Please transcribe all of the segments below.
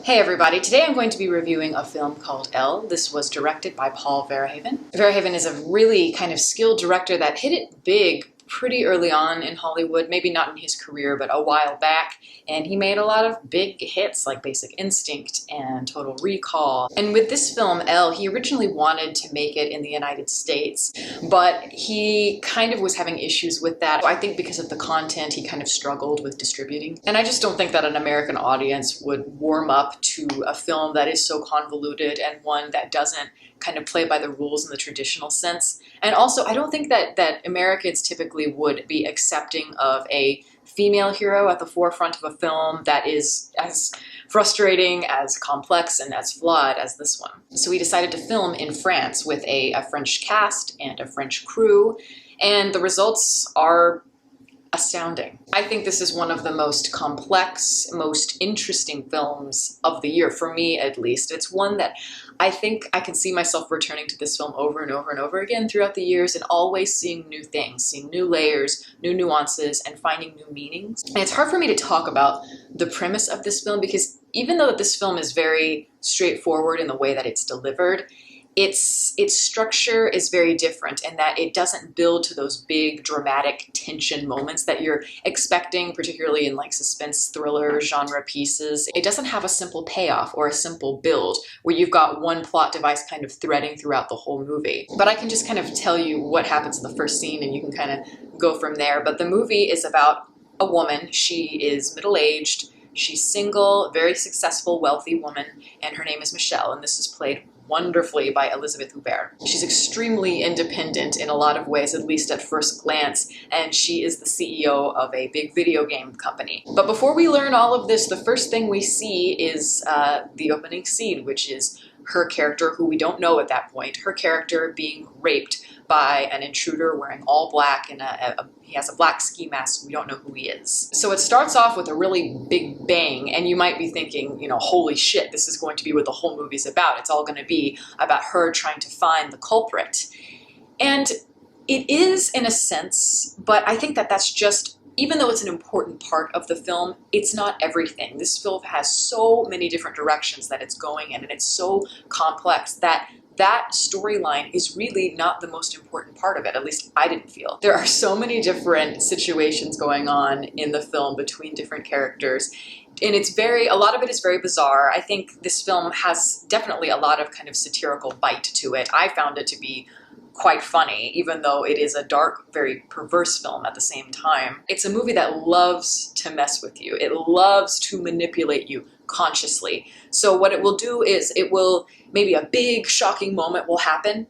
Hey everybody, today I'm going to be reviewing a film called Elle. This was directed by Paul Verhoeven. Verhoeven is a really kind of skilled director that hit it big pretty early on in Hollywood, maybe not in his career, but a while back. And he made a lot of big hits like Basic Instinct and Total Recall. And with this film, Elle, he originally wanted to make it in the United States, but he kind of was having issues with that. I think because of the content, he kind of struggled with distributing. And I just don't think that an American audience would warm up to a film that is so convoluted and one that doesn't kind of play by the rules in the traditional sense. And also, I don't think that Americans typically would be accepting of a female hero at the forefront of a film that is as frustrating, as complex, and as flawed as this one. So we decided to film in France with a French cast and a French crew, and the results are astounding. I think this is one of the most complex, most interesting films of the year, for me at least. It's one that I think I can see myself returning to this film over and over and over again throughout the years and always seeing new things, seeing new layers, new nuances, and finding new meanings. And it's hard for me to talk about the premise of this film because even though this film is very straightforward in the way that it's delivered, its structure is very different in that it doesn't build to those big dramatic tension moments that you're expecting, particularly in like suspense thriller genre pieces. It doesn't have a simple payoff or a simple build where you've got one plot device kind of threading throughout the whole movie. But I can just kind of tell you what happens in the first scene and you can kind of go from there. But the movie is about a woman. She is middle-aged. She's single, very successful, wealthy woman, and her name is Michelle, and this is played wonderfully by Elisabeth Huppert. She's extremely independent in a lot of ways, at least at first glance, and she is the CEO of a big video game company. But before we learn all of this, the first thing we see is the opening scene, which is her character, who we don't know at that point, her character being raped by an intruder wearing all black and he has a black ski mask. We don't know who he is. So it starts off with a really big bang, and you might be thinking, holy shit, this is going to be what the whole movie's about. It's all going to be about her trying to find the culprit. And it is in a sense, but I think that that's just, even though it's an important part of the film, it's not everything. This film has so many different directions that it's going in, and it's so complex that storyline is really not the most important part of it. At least I didn't feel. There are so many different situations going on in the film between different characters. And a lot of it is very bizarre. I think this film has definitely a lot of kind of satirical bite to it. I found it to be quite funny, even though it is a dark, very perverse film at the same time. It's a movie that loves to mess with you. It loves to manipulate you consciously. So what it will do is maybe a big shocking moment will happen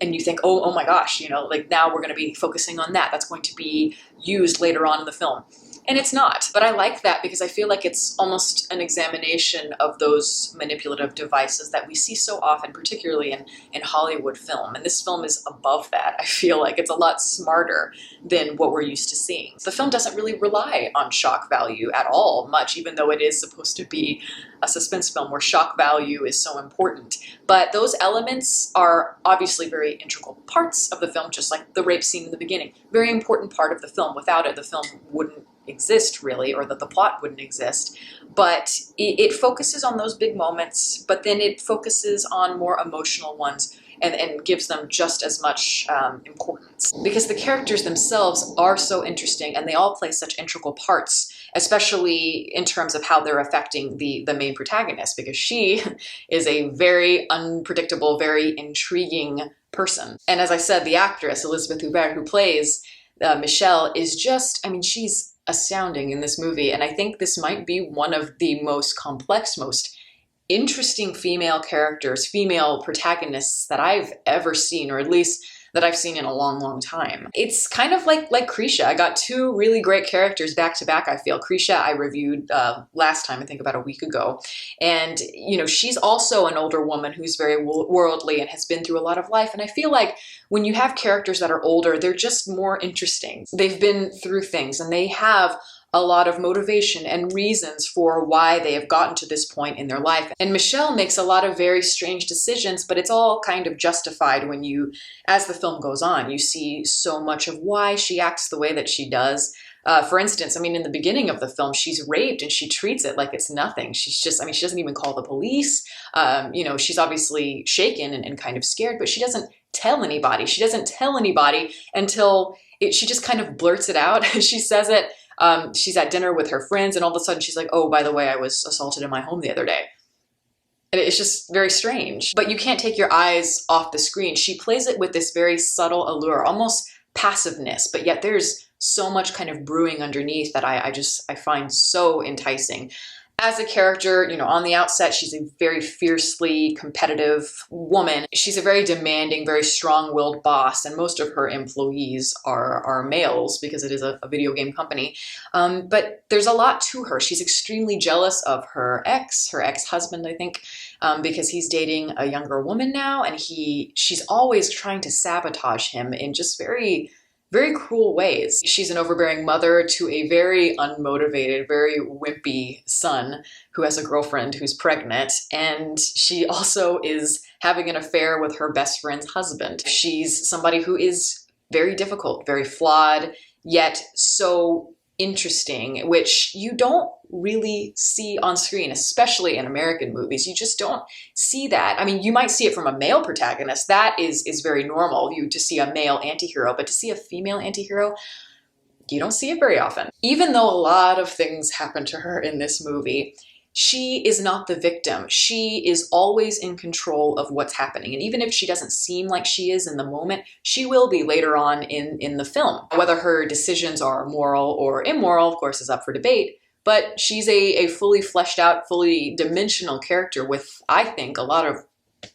and you think, oh my gosh, like now we're going to be focusing on that. That's going to be used later on in the film. And it's not. But I like that because I feel like it's almost an examination of those manipulative devices that we see so often, particularly in Hollywood film. And this film is above that. I feel like it's a lot smarter than what we're used to seeing. The film doesn't really rely on shock value at all much, even though it is supposed to be a suspense film where shock value is so important. But those elements are obviously very integral parts of the film, just like the rape scene in the beginning. Very important part of the film. Without it, the film wouldn't exist really, or that the plot wouldn't exist. But it focuses on those big moments, but then it focuses on more emotional ones and gives them just as much importance. Because the characters themselves are so interesting and they all play such integral parts, especially in terms of how they're affecting the main protagonist, because she is a very unpredictable, very intriguing person. And as I said, the actress, Elisabeth Huppert, who plays Michelle, is just, she's astounding in this movie. And I think this might be one of the most complex, most interesting female characters, female protagonists that I've ever seen, or at least that I've seen in a long, long time. It's kind of like Krisha. I got two really great characters back to back, I feel. Krisha I reviewed last time, I think about a week ago. And, she's also an older woman who's very worldly and has been through a lot of life. And I feel like when you have characters that are older, they're just more interesting. They've been through things and they have a lot of motivation and reasons for why they have gotten to this point in their life. And Michelle makes a lot of very strange decisions, but it's all kind of justified when as the film goes on, you see so much of why she acts the way that she does. For instance, I mean, in the beginning of the film, she's raped and she treats it like it's nothing. She's just, I mean, she doesn't even call the police. You know, she's obviously shaken and kind of scared, but she doesn't tell anybody. She doesn't tell anybody until she just kind of blurts it out. She says it. She's at dinner with her friends, and all of a sudden she's like, oh, by the way, I was assaulted in my home the other day. And it's just very strange. But you can't take your eyes off the screen. She plays it with this very subtle allure, almost passiveness, but yet there's so much kind of brewing underneath that I find so enticing. As a character, you know, on the outset, she's a very fiercely competitive woman. She's a very demanding, very strong-willed boss, and most of her employees are males because it is a video game company. But there's a lot to her. She's extremely jealous of her ex-husband, I think, because he's dating a younger woman now, and she's always trying to sabotage him in just very cruel ways. She's an overbearing mother to a very unmotivated, very wimpy son who has a girlfriend who's pregnant, and she also is having an affair with her best friend's husband. She's somebody who is very difficult, very flawed, yet so interesting, which you don't really see on screen, especially in American movies. You just don't see that. I mean, you might see it from a male protagonist. That is very normal, to see a male antihero, but to see a female antihero, you don't see it very often. Even though a lot of things happen to her in this movie, she is not the victim. She is always in control of what's happening. And even if she doesn't seem like she is in the moment, she will be later on in the film. Whether her decisions are moral or immoral, of course, is up for debate. But she's a fully fleshed out, fully dimensional character with, I think, a lot of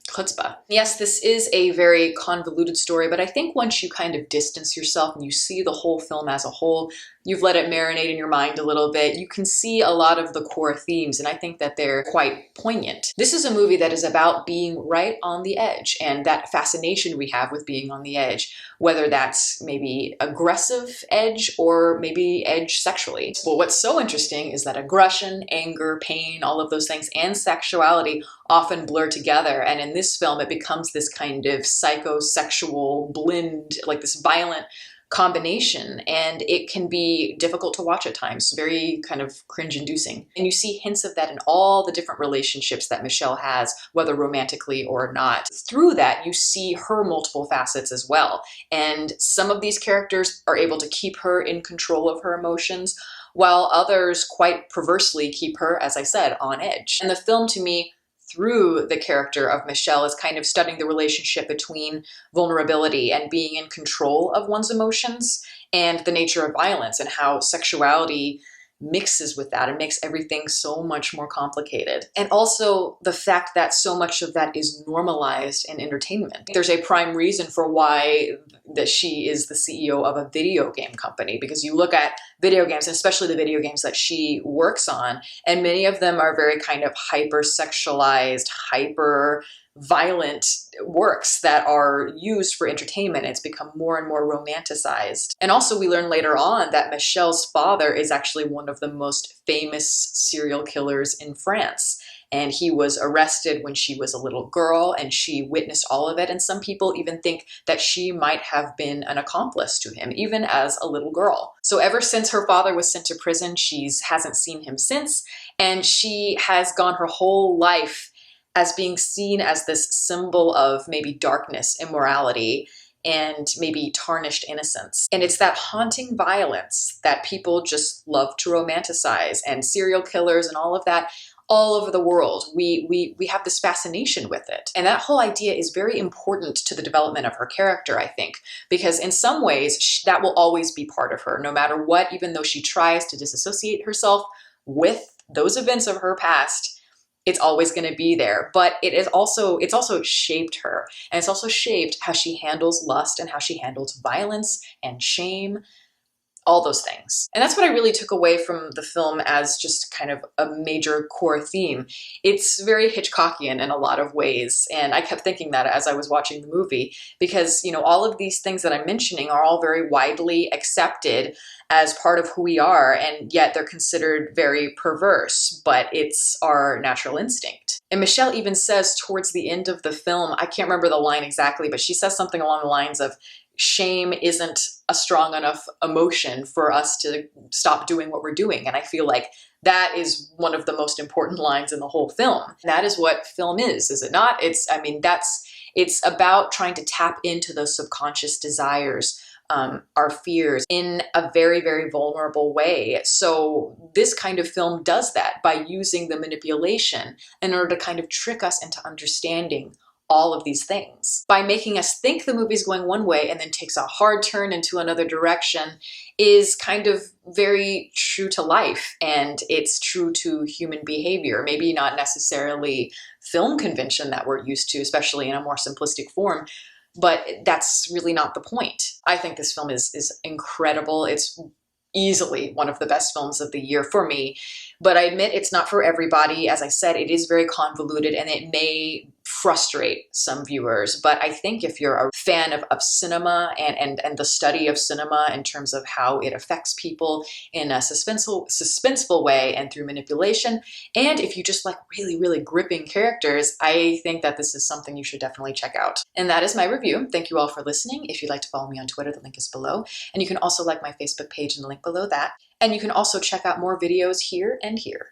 chutzpah. Yes, this is a very convoluted story, but I think once you kind of distance yourself and you see the whole film as a whole, you've let it marinate in your mind a little bit, you can see a lot of the core themes, and I think that they're quite poignant. This is a movie that is about being right on the edge, and that fascination we have with being on the edge, whether that's maybe aggressive edge or maybe edge sexually. Well, what's so interesting is that aggression, anger, pain, all of those things, and sexuality often blur together, and in this film it becomes this kind of psychosexual blend, like this violent combination, and it can be difficult to watch at times, very kind of cringe-inducing. And you see hints of that in all the different relationships that Michelle has, whether romantically or not. Through that, you see her multiple facets as well, and some of these characters are able to keep her in control of her emotions, while others quite perversely keep her, as I said, on edge. And the film, to me, through the character of Michelle, is kind of studying the relationship between vulnerability and being in control of one's emotions and the nature of violence and how sexuality mixes with that and makes everything so much more complicated. And also the fact that so much of that is normalized in entertainment. There's a prime reason for why that she is the CEO of a video game company, because you look at video games, and especially the video games that she works on, and many of them are very kind of hyper-sexualized, hyper-violent works that are used for entertainment. It's become more and more romanticized. And also we learn later on that Michelle's father is actually one of the most famous serial killers in France. And he was arrested when she was a little girl, and she witnessed all of it. And some people even think that she might have been an accomplice to him, even as a little girl. So ever since her father was sent to prison, she hasn't seen him since. And she has gone her whole life as being seen as this symbol of maybe darkness, immorality, and maybe tarnished innocence. And it's that haunting violence that people just love to romanticize, and serial killers and all of that. All over the world, we have this fascination with it. And that whole idea is very important to the development of her character, I think, because in some ways that will always be part of her, no matter what, even though she tries to disassociate herself with those events of her past, it's always going to be there. But it's also shaped her, and it's also shaped how she handles lust and how she handles violence and shame, all those things. And that's what I really took away from the film as just kind of a major core theme. It's very Hitchcockian in a lot of ways. And I kept thinking that as I was watching the movie, because, you know, all of these things that I'm mentioning are all very widely accepted as part of who we are, and yet they're considered very perverse, but it's our natural instinct. And Michelle even says towards the end of the film, I can't remember the line exactly, but she says something along the lines of, shame isn't a strong enough emotion for us to stop doing what we're doing. And I feel like that is one of the most important lines in the whole film. That is what film is it not? It's about trying to tap into those subconscious desires, our fears, in a very, very vulnerable way. So this kind of film does that by using the manipulation in order to kind of trick us into understanding all of these things. By making us think the movie's going one way and then takes a hard turn into another direction is kind of very true to life, and it's true to human behavior. Maybe not necessarily film convention that we're used to, especially in a more simplistic form, but that's really not the point. I think this film is incredible. It's easily one of the best films of the year for me, but I admit it's not for everybody. As I said, it is very convoluted and it may frustrate some viewers, but I think if you're a fan of cinema and the study of cinema in terms of how it affects people in a suspenseful way and through manipulation, and if you just like really, really gripping characters, I think that this is something you should definitely check out. And that is my review. Thank you all for listening. If you'd like to follow me on Twitter, the link is below. And you can also like my Facebook page and the link below that. And you can also check out more videos here and here.